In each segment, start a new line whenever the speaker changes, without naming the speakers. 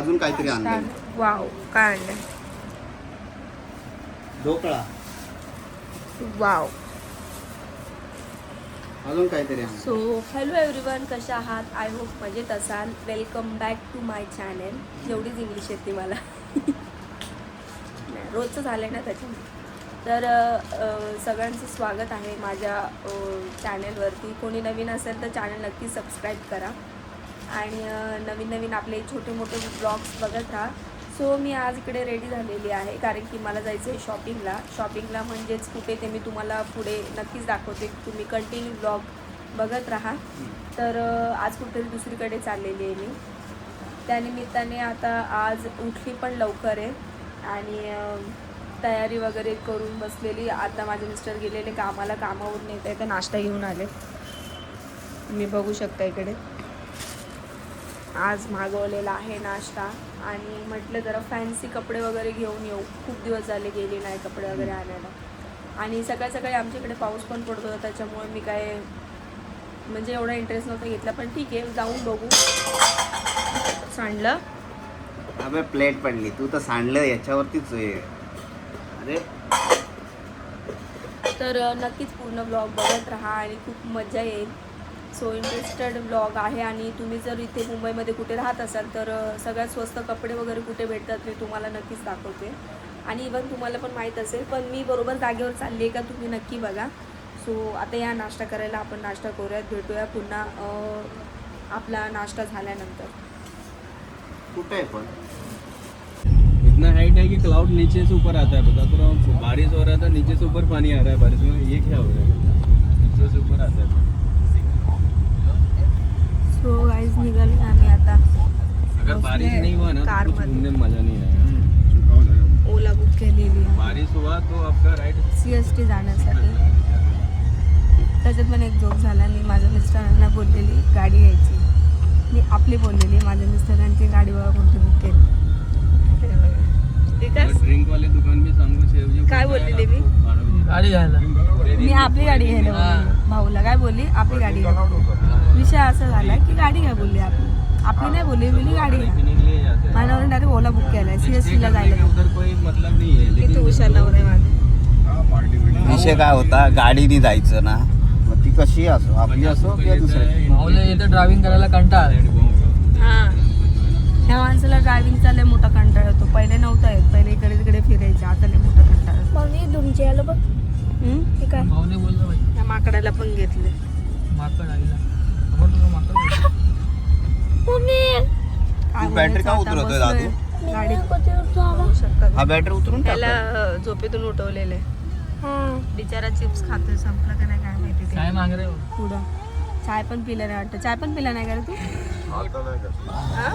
अजून काहीतरी आणलंय.
वाव, काय आणलंय?
ढोकळा.
वाव.
अजून काहीतरी आणलं.
सो हॅलो एव्हरीवन, कशा आहात? आय होप मजेत असाल. Welcome back to my channel. एवढीच इंग्लिश येते मला. रोजचं झालं ना त्याच्यामुळे. तर सगळ्यांचं स्वागत आहे माझ्या चॅनलवरती. कोणी नवीन असेल तर चॅनल नक्की सबस्क्राईब करा आणि नवीन नवीन आपले छोटे मोठे ब्लॉग्स बघत राहा. सो मी आज इकडे रेडी झालेली आहे कारण की मला जायचं आहे शॉपिंगला म्हणजेच कुठे ते मी तुम्हाला पुढे नक्कीच दाखवते. तुम्ही कंटिन्यू ब्लॉग बघत राहा. तर आज कुठेतरी दुसरीकडे चाललेली आहे मी. त्यानिमित्ताने आता आज उठली पण लवकर आहे आणि तयारी वगैरे करून बसलेली. आता माझे मिस्टर गेलेले कामाला, कामावरून येत आहे तर नाश्ता घेऊन आले. मी बघू शकता इकडे आज मागवलेला आहे नाश्ता आणि म्हटलं जरा फॅन्सी कपडे वगैरे घेऊन येऊ. खूप दिवस झाले गेले नाही कपडे वगैरे आणायला. आणि सकाळी सकाळी आमच्याकडे पाऊस पण पडत होता त्याच्यामुळे मी काय म्हणजे एवढा इंटरेस्ट नव्हता घेतला. पण ठीक आहे, जाऊन बघू. सांडलं
अबे प्लेट पडली. तू तर सांडलं याच्यावरतीच आहे. अरे
तर नक्कीच पूर्ण ब्लॉग बघत राहा आणि खूप मजा येईल. सो इंटरेस्टेड ब्लॉग आहे. आणि तुम्ही जर इथे मुंबईमध्ये कुठे राहत असाल तर सगळ्यात स्वस्त कपडे वगैरे कुठे भेटतात मी तुम्हाला नक्कीच दाखवते. आणि इव्हन तुम्हाला पण माहीत असेल, पण मी बरोबर जागेवर चालली आहे का तुम्ही नक्की बघा. सो आता या नाश्ता करायला आपण नाश्ता करूयात. भेटूया पुन्हा आपला नाश्ता झाल्यानंतर.
कुठे आहे पण?
इतना हाइट है कि क्लाउड नीचे से ऊपर आता है. बता तो रहा हूँ, बारिश हो रहा था, नीचे से ऊपर पानी आ रहा है बारिश में. ये क्या हो रहा है? नीचे से ऊपर आता है.
सो गाइस निघाले आम्ही आता.
अगर बारिश नहीं हुआ ना तो कुछ घूमने में मजा नहीं आएगा.
ओला बुक केलेली आहे
बारिश हुआ तो आपका राइड
CST जाण्यासाठी. त्याच्यात पण एक जोक झाला. मी माझ्या मिस्टरांना बोललेली गाडी घ्यायची. मी आपली बोललेली, माझ्या मिस्टरांची गाडी बघा कोणती बुक केली.
ड्रिंक वाले दुकान भी शाम को 6 बजे.
काय बोललेली मी?
गाड़ी घ्यायला.
मी आपली गाडी घ्यायला बोलली. भाऊला काय बोलली? आपली गाडी घ्यायला. विषय असा झाला की गाडी काय बोलली आपली नाही बोलली, मी गाडी घ्या. माझ्यावरून डायरेक्ट ओला बुक केलाय CSTला जायला.
उधर कोई मतलब नहीं है.
किती हुशार नवरा आहे माझा.
विषय काय होता, गाडीने जायचं ना, मग ती कशी असो, आपली असो किंवा दुसऱ्याची.
भाऊला येतं ड्रायव्हिंग करायला कंटाळा.
हां, ह्या माणसाला ड्रायव्हिंगचा लय मोठा कंटाळा येतो. पहिले नव्हता येत, पहिले इकडे तिकडे फिरायचे, आता लय मोठा कंटाळा येतो.
मम्मी तुमची याला बघ हे काय
भाऊने बोललं बाई
त्या माकडाला पण घेतले.
माकड आईला आपण तुला माकड.
मम्मी
काय
बॅटरी का
बोलायचं आता,
उतरवतोय
बसलोय.
दादू?
गाडी
कधी उठतो
बघू शकता.
हा बॅटरी उतरून
त्याला
टाकला.
झोपेतून उठवलेले.
हा
बिचारा चिप्स खातोय, संपलं का नाही काय माहिती. ते
काय माग रे हो?
पुढं चाय पण पिलं नाही वाटतं. चाय पण पिला नाही का रे तू? हा?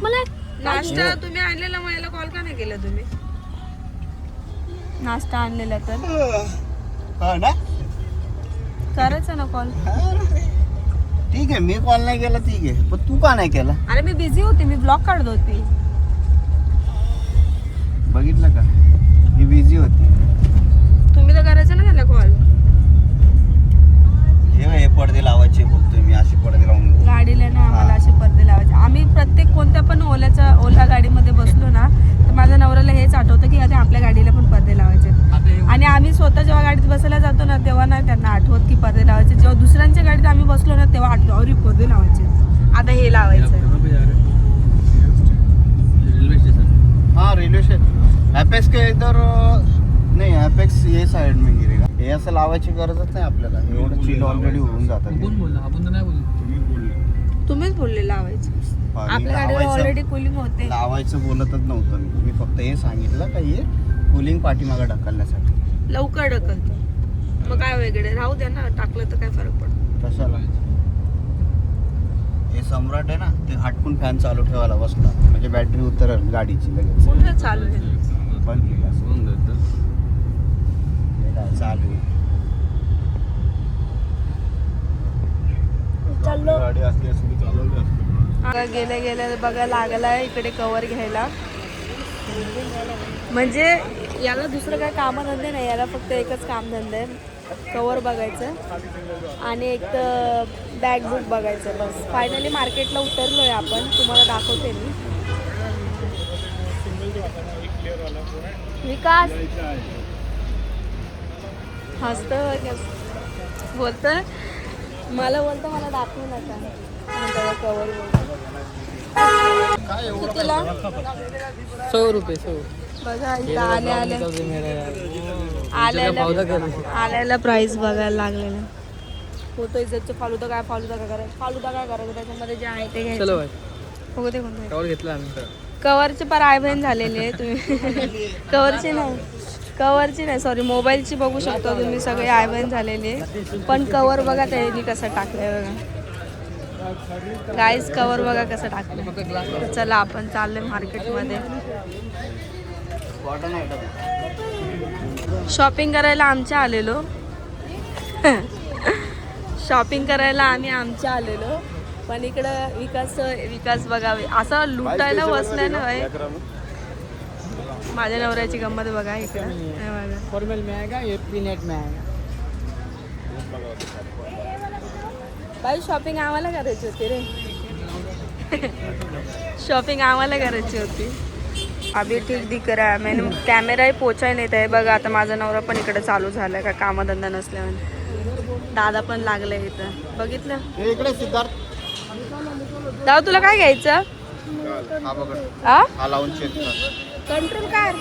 मला
नाश्ता तुम्ही आणलेला, मला कॉल का नाही केला तुम्ही? नाश्ता आणलेला तर
हा ना,
करायचं ना कॉल.
ठीक आहे, मी कॉल नाही केला ठीक आहे, पण तू का नाही केला?
अरे मी बिझी होते, मी ब्लॉग काढत होती.
बघितलं का, मी बिझी होती.
तुम्ही तर करायचं ना त्याला कॉल.
हे पडदे लावायचे बोलतोय मी, असे पडदे लावून.
गाडीला ना आम्हाला असे पडदे लावायचे. आम्ही प्रत्येक कोणत्या पण ओला गाडीमध्ये बसलो ना तर माझ्या नवऱ्याला हेच आठवतं की अरे आपल्या गाडीला पण पडदे लावायचे. आणि आम्ही स्वतः जेव्हा गाडीत बसायला जातो ना तेव्हा नाही त्यांना आठवत की पडदे लावायचे. जेव्हा दुसऱ्यांच्या गाडीत आम्ही बसलो ना तेव्हा आठवतो अरे पडदे लावायचे, आता हे लावायचं.
Railway station.
हाँ रेलवे स्टेशन. एपेक्स के इधर नहीं, एपेक्स ये साइड में गिरेगा. हे असं लावायची गरजच नाही आपल्याला. एवढं चिल ऑलरेडी होऊन जातं.
कोण बोलला? आपण तर नाही बोललो.
तुम्हीच बोलले लावायचं. आपल्या गाडीला ऑलरेडी कुलिंग होते.
लावायचं बोलतच नव्हतं मी फक्त हे सांगितलं का हे कुलिंग पाठीमागे ढकलण्यासाठी.
लवकर ढकलतं मग काय वेगळे राहू द्या ना, टाकलं तर काय फरक पडतो.
कशाला? हे सम्राट आहे ना, ते हटकून फॅन चालू ठेवायला बसला म्हणजे बॅटरी उतरेल गाडीची लगेच.
पूर्ण चालू आहे.
बंद केलं असं.
कोण देतं?
हे काय चालू आहे.
चाललो.
गाडी असली असली चालवली असली.
आता गेल्या गेल्या बघा लागलाय इकडे कवर घ्यायला. म्हणजे याला दुसरं काय कामधंदे नाही, याला फक्त एकच कामधंदे आहे. कवर बघायचं आणि एक तर बॅग बुक बघायचं. बस फायनली मार्केटला उतरलो आहे आपण. तुम्हाला दाखवते मी. विकास हसतं बोलतं, मला बोलतं मला दाखवू नका कवर. कितीला?
100 रुपये 100
बघा इथं आल्याला प्राईस बघायला लागलेलं. होतो इज्जतचं फालुदा काय करायचं त्याच्यामध्ये जे आहे ते घ्यायचं.
चलो भाई
हो ते कोणतं
कवर घेतला आम्ही.
कवरचे पर आयबन झालेले आहे तुम्ही. कवरची नाही सॉरी मोबाईलची बघू शकता तुम्ही सगळे आयबन झालेले. पण कवर बघा त्यांनी कसं टाकलंय बघा गाईज. कवर बघा कसं टाकलं. चला आपण चाललोय मार्केटमध्ये. शॉपिंग करायला आमच्या आलेलो. शॉपिंग करायला आमच्या आलेलो. पण इकडं विकास बघावे असं लुटायला बसलाय ना भाई. माझ्या नवऱ्याची गंमत बघा इकडं.
फॉर्मल में आएगा ये पीनेट में आएगा.
भाई शॉपिंग आम्हाला करायची होती रे. शॉपिंग आम्हाला करायची होती. अभी ठीक दिख रहा है. मैंने कॅमेराही पोचाय नाही आहे बघा. आता माझा नवरा पण इकडे चालू झालाय का कामधंदा नसल्यामुळे. दादा पण लागलाय इथं बघितलं.
इकडे सिद्धार्थ
दादा तुला काय घ्यायचं?
लावून चेक
कंट्रोल कार.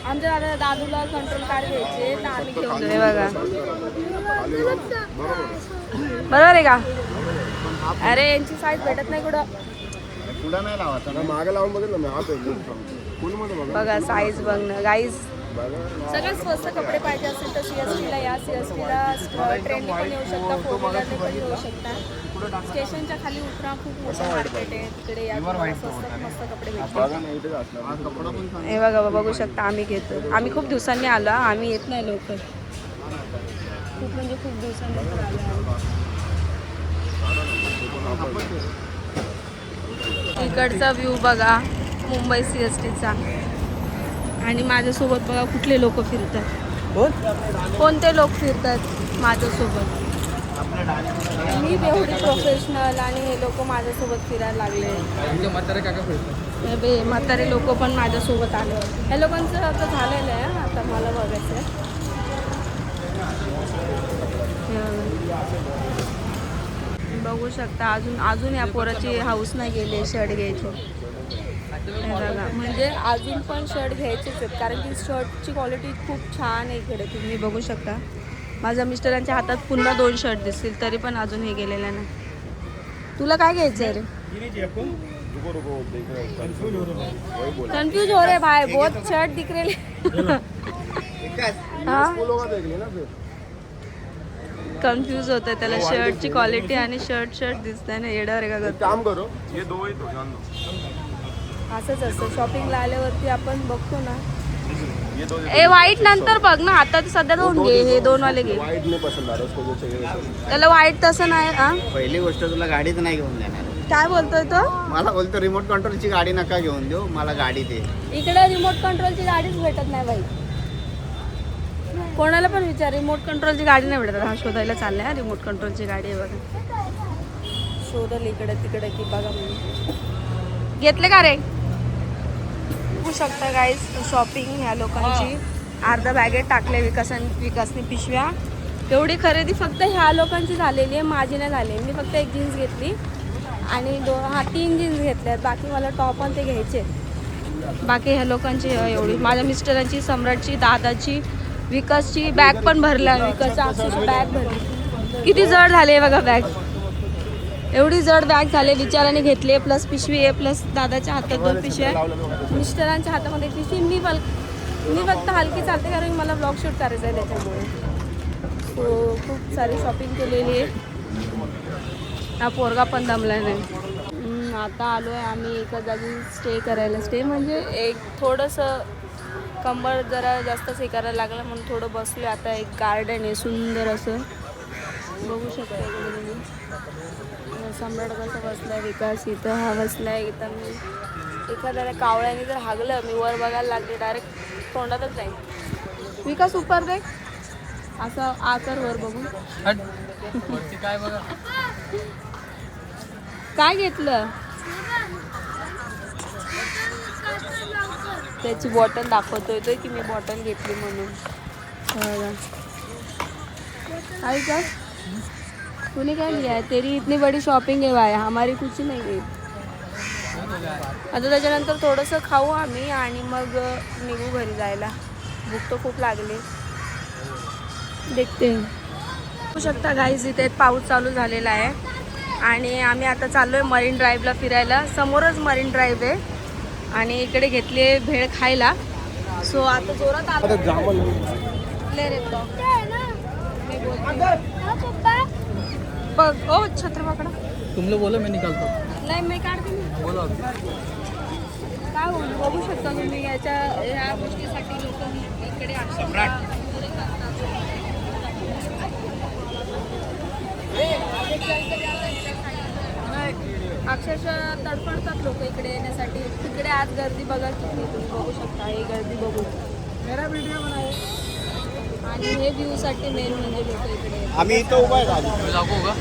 आमच्या दादूला कंट्रोल कार घ्यायचे तर आम्ही घेऊन जाऊ. बघा बरोबर आहे का? अरे यांची साईज भेटत नाही कुठं.
पुढे नाही लावायचा मागे लावून बघितलं मी.
बघा साईज बघणं गाईज. सगळ्यात स्वस्त कपडे पाहिजे असेल तर CSTला या. CSTला ट्रेनने पण येऊ शकता, 4 व्हीलरने पण येऊ शकता. स्टेशनच्या खाली उतरा. खूप मोठं मार्केट आहे तिकडे. या स्वस्त मस्त कपडे भेटतात. हे बघा बघू शकता आम्ही घेतो. आम्ही खूप दिवसांनी आलो. आम्ही येत नाही लवकर. खूप म्हणजे खूप दिवसांनी आलो. इकडचा व्ह्यू बघा मुंबई CSTचा. आणि माझ्यासोबत बघा कुठले लोक फिरतात. कोणते लोक फिरतात माझ्यासोबत. मी एवढी प्रोफेशनल आणि हे लोक माझ्यासोबत फिरायला लागले.
म्हातारे काका फिरतात.
बे म्हातारे लोक पण माझ्यासोबत आले. ह्या लोकांचं आता झालेलं आहे. आता मला बघायचं आहे. बघू शकता अजून या पोराची हाऊस नाही गेली शर्ट घ्यायची. बघा म्हणजे अजून पण शर्ट घ्यायचेच आहेत कारण की शर्टची क्वालिटी खूप छान आहे इकडे. तुम्ही बघू शकता. माझ्या मिस्टरांच्या हातात पुन्हा 2 शर्ट दिसतील तरी पण अजून हे गेलेलं नाही. तुला काय घ्यायचं आहे रे? कन्फ्यूज हो रे भाई. बहुत शर्ट दिख रहे. कन्फ्यूज होत आहे त्याला. शर्टची क्वालिटी आणि शर्ट दिसतंय ना. येडावर का
काम करो
असंच असतं. शॉपिंगला आल्यावरती आपण बघतो ना. ए व्हाईट नंतर बघ ना. आता सध्या 2 घे. हे 2 वाले घे. त्याला व्हाईट तसं नाही.
पहिली गोष्ट तुला गाडीच नाही घेऊन देणार.
काय बोलतोय तो?
मला बोलतो रिमोट कंट्रोलची गाडी नका घेऊन देऊ, मला गाडी दे.
इकडे रिमोट कंट्रोलची गाडीच भेटत नाही बाई. कोणाला पण विचार. रिमोट कंट्रोलची गाडी नाही भेटत. हा शोधायला चाललाय. रिमोट कंट्रोलची गाडी आहे बघा. शोधल इकडे तिकडे की बघा. घेतले का रे? बघू शकता गाईज शॉपिंग ह्या लोकांची. अर्धा बॅगेत टाकले विकासने पिशव्या. एवढी खरेदी फक्त ह्या लोकांची झालेली आहे. माझी नाही झाली. मी फक्त 1 जीन्स घेतली आणि 3 जीन्स घेतल्यात. बाकी मला टॉप आणि ते घ्यायचे. बाकी ह्या लोकांची एवढी. माझ्या मिस्टरांची, सम्राटची, दादाची, विकासची बॅग पण भरला. विकासच्या अक्षरशः बॅग भरली. किती जड झाले बघा बॅग. एवढी जड बॅग झाले. विचाराने घेतली. प्लस पिशवी आहे. प्लस दादाच्या हातात 2 पिशव्या. मिस्टरांच्या हातामध्ये पिशवी. मी फक्त हलकी चालते कारण मला ब्लॉग शूट करायचं आहे त्याच्यामुळे. सो खूप सारी शॉपिंग केलेली आहे. हा पोरगा पण दमला नाही. आता आलो आहे आम्ही एका जागी स्टे करायला. स्टे म्हणजे एक थोडंसं कंबर जरा जास्तच हे करायला लागलं म्हणून थोडं बसलो. आता एक गार्डन आहे सुंदर असं बघू शकता. इकडे तुम्ही सम्राट कसं बसलाय. विकास इथं हा बसलाय. इथं मी एखाद्या कावळ्याने जर हागलं मी वर बघायला लागले डायरेक्ट तोंडातच जाईल. विकास उपर दे. असं आकार वर बघून
काय बघा
काय घेतलं त्याची बॉटल दाखवतोय तो की मी बॉटल घेतली म्हणून आई का तूने क्या लिया है तेरी इतनी बड़ी शॉपिंग है भाई हमारी कुछ नहीं है आता त्याच्यानंतर थोडंसं खाऊ आम्ही आणि मग निघू घरी जायला भूक तर खूप लागली देखते बघू शकता गाईज इथे पाऊस चालू झालेला आहे आणि आम्ही आता चाललो आहे मरीन ड्राईव्हला फिरायला समोरच मरीन ड्राईव्ह आहे आणि इकडे घेतली भेळ खायला सो आता जोरात आलो ले रे तो मी बोलते बघ ओ छत्र पकडा
तुम लोग बोलो मैं निकालतो
नाही मी काढते ना
बोलो
काय होईल बघू शकता तुम्ही ह्या गोष्टीसाठी लोक इकडे अक्षरशः तडफडतात लोक इकडे येण्यासाठी तिकडे आज गर्दी बघा किती तुम्ही बघू शकता हे गर्दी बघू मेरा व्हिडिओ बनाए आणि हे व्ह्यूसाठी मेन म्हणजे लोक इकडे येतात.
आम्ही इथं उभा आहे
दाखवू का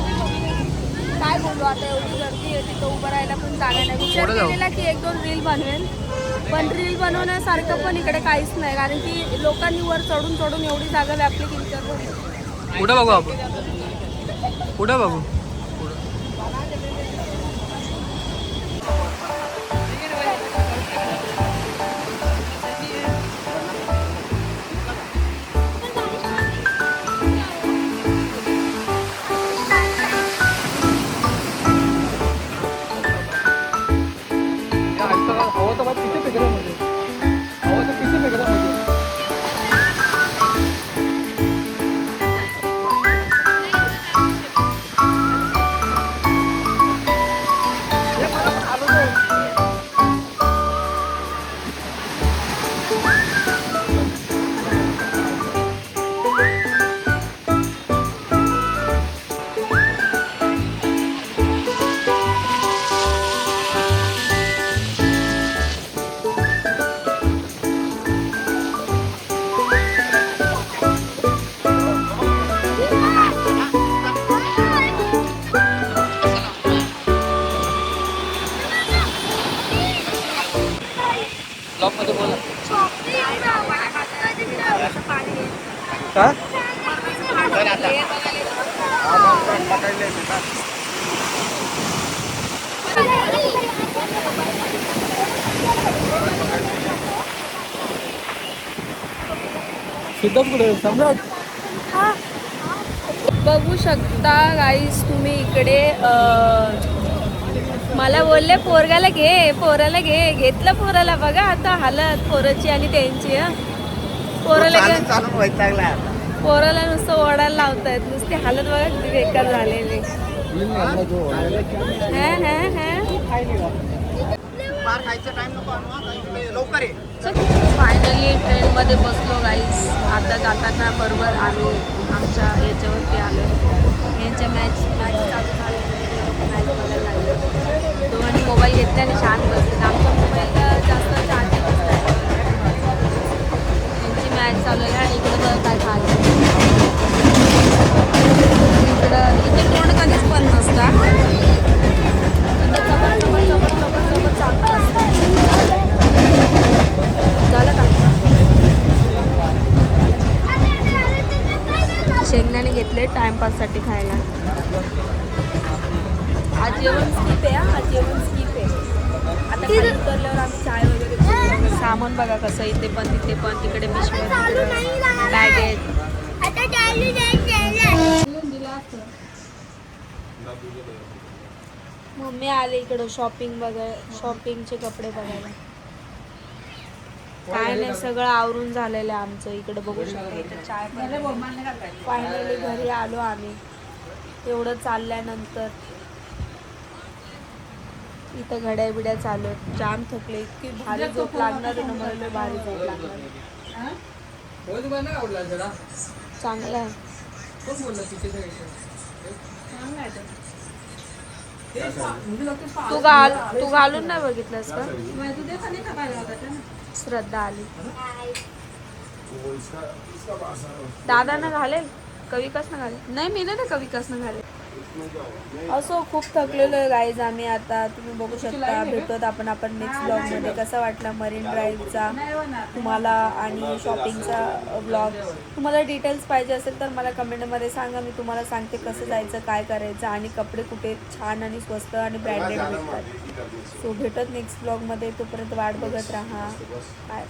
काय बोलू आता एवढी गर्दी आहे तिथं उभं राहायला पण जागा नाही विचार केलेला की 1-2 रील बनवेल पण रील बनवण्यासारखं पण इकडे काहीच नाही कारण की लोकांनी वर चढून चढून एवढी जागा व्यापली की विचार करू
कुठं बघू आपण कुठं बघू हवा तर किती फेकला म्हणजे हवा तर किती फेकला म्हणजे ब्लॉगमध्ये बोला का सिद्धम कुठे सम्राट
बघू शकता गाईस तुम्ही इकडे मला बोलले पोरगाला पोराला घेतलं पोराला बघा आता हालत पोराची आणि त्यांची पोराला
चालून वैतागला
पोराला नुसतं ओढायला लावतायत नुसती हालत बघा किती बेकार झालेली फायनली ट्रेनमध्ये बसलो गाईस आता जाताना बरोबर आलो आमच्या याच्यावरती आलो यांच्या मॅच चालू झाले मॅच बघायला लागले दोघांनी मोबाईल घेतला आणि शांत बसले आमच्या मोबाईलला जास्त चार्जिंग असतात त्यांची मॅच चालू आहे आणि इकडं बघ काय खायचं इथे तोंड कधीच पण नसतं सोबत चालू असतं झालं का शेंगदाणे घेतले टाइमपाससाठी खायला आज जेवण स्किप आहे आज जेवण स्किप आहे आता खाली उतरल्यावर आम्ही चाय वगैरे पिऊ. सामान बघा कसं इथे पण तिथे पण तिकडे पिशव्या बॅग आहेत मम्मी आले इकडं शॉपिंग शॉपिंगचे कपडे बघायला काय नाही सगळं आवरून झालेलं आहे आमचं इकडे बघू शकतो इथे चाय फायनली घरी आलो आम्ही एवढं चालल्यानंतर इथं घड्या बिड्या चालू आहेत जाम थकले इतकी भारी झोप लागणार आहे ना मला भारी झोप लागणार चांगला आहे.
कोण बोलला तिथे जायचं?
तू घालून नाही बघितलंस का? श्रद्धा आली. दादानं घालेल कविकासनं घालेल नाही मी नाही कविकासनं घालेल. असो खूप थकलेलो आहे गाईज आम्ही आता. तुम्ही बघू शकता. भेटत आपण नेक्स्ट ब्लॉगमध्ये. कसा वाटला मरीन ड्राईव्हचा तुम्हाला आणि शॉपिंगचा ब्लॉग. तुम्हाला डिटेल्स पाहिजे असेल तर मला कमेंटमध्ये सांगा. मी तुम्हाला सांगते कसं जायचं काय करायचं आणि कपडे कुठे छान आणि स्वस्त आणि ब्रँडेड भेटतात. सो भेटत नेक्स्ट ब्लॉगमध्ये. तोपर्यंत वाट बघत राहा. बाय.